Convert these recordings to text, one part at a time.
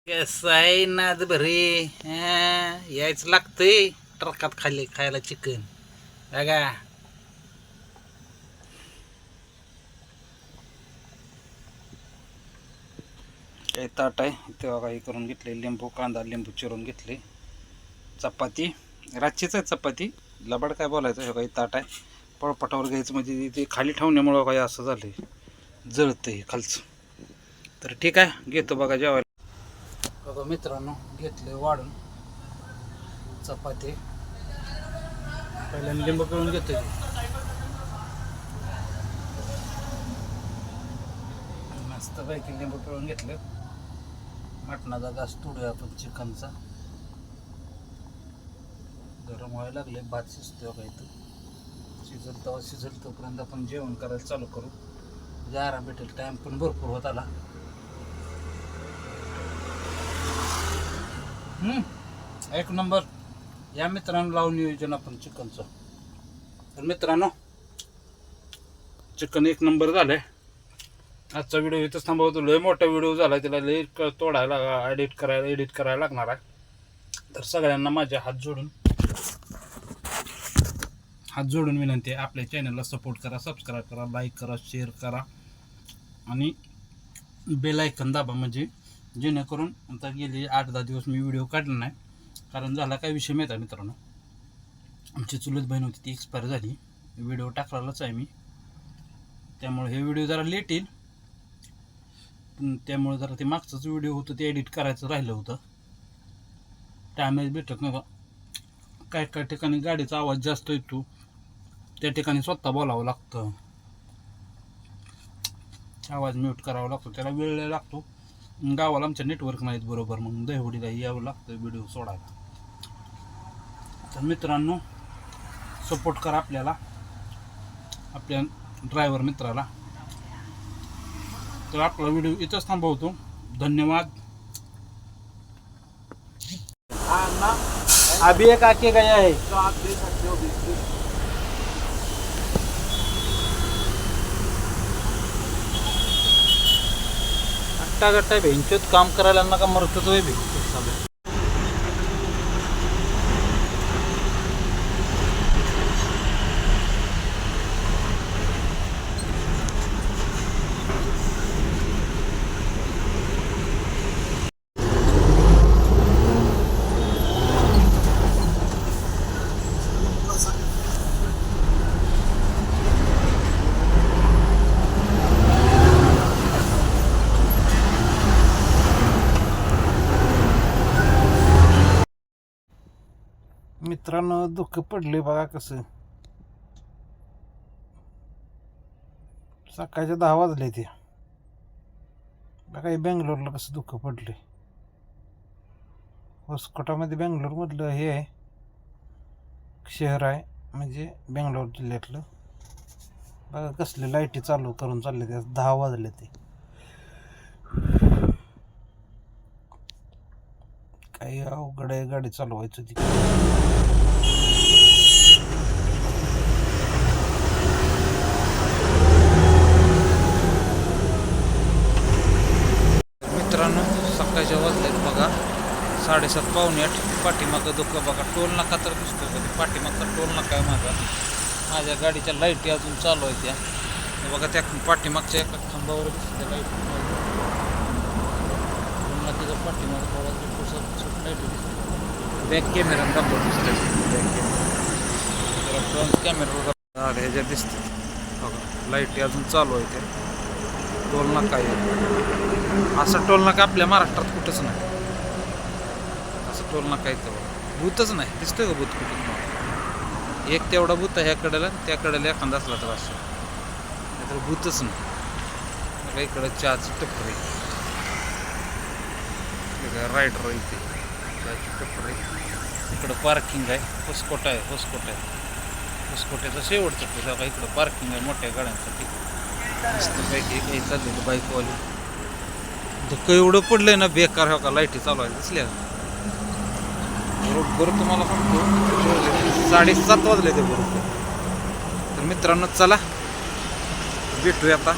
कसं आहे नाद बरे यायचं लागतंय ट्रकात खाली खायला चिकन बघा. काही ताट आहे तेव्हा काही करून घेतले, लिंबू कांदा लिंबू चिरून घेतले, चपाती रातचीच आहे चपाती, लबाड काय बोलायचं. हे काही ताट आहे पळपटावर घ्यायचं म्हणजे ते खाली ठेवण्यामुळं काही असं झालं जळतंय खालचं. तर ठीक आहे घेतो बघा जेवायला. बघा मित्रांनो घेतले वाढून चपाती, पहिल्यांदा लिंबू पिळून घेतो. मस्त पैकी लिंबू पिळून घेतले. मटणाचा घास तोडूया आपण चिकनचा. गरम व्हायला लागले, भात शिजतो का इथं, शिजल तेव्हा शिजल तोपर्यंत आपण जेवण करायला चालू करू. म्हणजे आराम भेटेल, टाईम पण भरपूर होत आला. एक नंबर. या मित्रांनो लावून नियोजन आपण चिकनचं. तर मित्रांनो चिकन एक नंबर झालंय. आजचा व्हिडिओ इथंच थांबवतो. लय मोठा व्हिडिओ झाला, त्याला लय तोडायला एडिट करायला लागणार आहे. तर सगळ्यांना माझ्या हात जोडून विनंती आहे, आपल्या चॅनलला सपोर्ट करा, सबस्क्राईब करा, लाईक करा, शेअर करा आणि बेल आयकॉन दाबा. म्हणजे जेणेकरून आता गेले 8-10 दिवस मी व्हिडिओ काढला नाही. कारण झाला काय विषय माहीत आहे मित्रांनो, आमची चुलत बहीण होती ती एक्सपायर झाली. व्हिडिओ टाकलाच आहे मी, त्यामुळे हे व्हिडिओ जरा लेट येईल. त्यामुळे जरा ते मागचंच व्हिडिओ होतं ते एडिट करायचं राहिलं होतं. टायमच भेटत नव्हता. काय ठिकाणी गाडीचा आवाज जास्त येतो, त्या ठिकाणी स्वतः बोलावं लागतं, आवाज म्यूट करावा लागतो, त्याला वेळ लागतो. गावाला आमच्या नेटवर्क नाहीत बरोबर, मग दहिवडीला यावं लागतं व्हिडिओ सोडायला. तर मित्रांनो सपोर्ट करा आपल्याला, आपल्या ड्रायव्हर मित्राला. तर आपला व्हिडिओ इथंच थांबवतो. धन्यवाद. अभी एक आके गया है तो आप दे सकते हो बिस्किट. गट्टा भेंचोत काम करायला नका मरतो तो भी. मित्रांनो दुःख पडले बघा कसं. सकाळचे 10 वाजले ते बघा. बेंगलोरला कसं दुःख पडले. होसकोटामध्ये बेंगलोरमधलं हे आहे शहर आहे, म्हणजे बेंगलोर जिल्ह्यातलं. बघा कसले लाईटी चालू करून चालले ते. 10 वाजले ते. काही अवघड आहे गाडी चालवायचं ती. मित्रांनो सकाळच्या वाजलेत बघा 7:30 पावणे 8. पाठीमागं दुःख बघा. टोल नाका तर दिसतो कधी, पाठीमागचा टोल नाका आहे माझ्या गाडीच्या लाईटी अजून चालू आहे त्या बघा. त्या पाठीमागच्या एका खांबावर दिसते लाईट. टोल नाक्याच्या पाठीमागं थोडा लाईटी दिसते. बॅक कॅमेरा दाखवत दिसते. बॅक कॅमेरा फ्रंट कॅमेरा ह्याच्यात दिसते बघा. लाईटी अजून चालू आहे त्या. टोल नाका आहे. असं टोल नाका आपल्या महाराष्ट्रात कुठंच नाही. असं टोल नाका इथं बघा. भूतच नाही. दिसतोय का भूत कुठं? एक तेवढा भूत आहे ह्या कडेला, त्या कडेला एखादा असला तर असं, नाहीतर भूतच नाही. इकडं चहाची टपरी, रायडर इथे चहाची टपरी. इकडं पार्किंग आहे. होसकोटा आहे. होसकोट्याचा शेवटचं पुढे बघा. इकडं पार्किंग आहे मोठ्या गाड्यांसाठी. मस्तपैकी काही चाललेलं बाईकवाली. धुकं एवढं पडलंय ना बेकार. हो का लाईटी चालू आहे दिसल्या बरोबर. तुम्हाला सांगतो 7:30 वाजले ते बरोबर. तर मित्रांनो चला भेटूया आता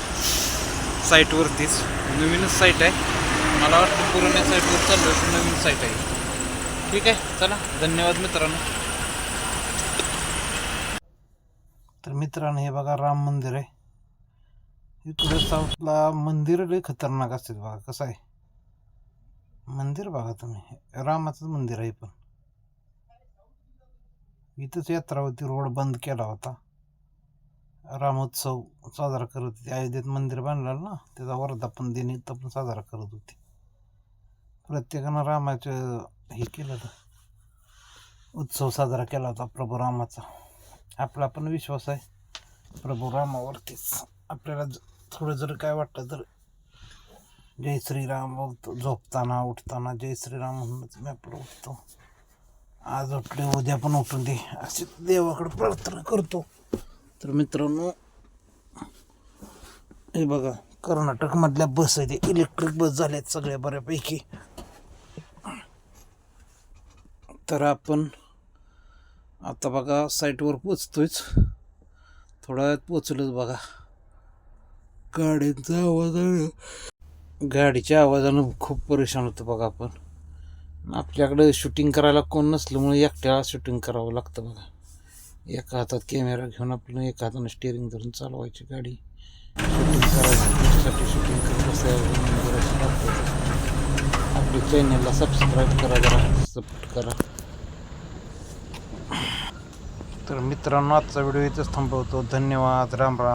साईटवरतीच. नवीनच साईट आहे. मला वाटतं पुराण्या साईटवर चाललो आहे, नवीन साईट आहे. ठीक आहे, चला धन्यवाद मित्रांनो. तर मित्रांनो हे बघा राम मंदिर आहे. इकडे साऊथला मंदिर लय खतरनाक असतात बघा. कसं आहे मंदिर बघा तुम्ही, रामाचंच मंदिर आहे. पण इथंच यात्रा होती, रोड बंद केला होता. रामोत्सव साजरा करत होते. अयोध्येत मंदिर बांधलं ना, त्याचा वर्धापन दिन इथं पण साजरा करत होते. प्रत्येकानं रामाचं हे केलं होतं, उत्सव साजरा केला होता प्रभू रामाचा. आपला पण विश्वास आहे प्रभू रामावरतीच. आपल्याला थोडं जर काय वाटलं तर जय श्रीराम बोलतो, झोपताना उठताना जय श्रीराम म्हणूनच मी आपलं उठतो. आज उठले उद्या पण उठून दे अशी देवाकडे प्रार्थना करतो. तर मित्रांनो हे बघा कर्नाटकमधल्या बस आहे, ते इलेक्ट्रिक बस झाल्यात सगळ्या बऱ्यापैकी. तर आपण आता बघा साईटवर पोचतोयच, थोड्या वेळात पोचलोच बघा. गाडीच्या आवाजानं खूप परेशान होतं बघा. आपण आपल्याकडे शूटिंग करायला कोण नसल्यामुळे एकट्याला शूटिंग करावं लागतं बघा. एका हातात कॅमेरा घेऊन आपण एका हातानं स्टेअरिंग धरून चालवायची गाडी, शूटिंग करायची. त्याच्यासाठी शूटिंग करत असायला आपल्या चॅनलला सबस्क्राईब करा, जरा सपोर्ट करा. तर मित्रांनो आजचा व्हिडिओ इथंच थांबवतो. धन्यवाद. राम राम.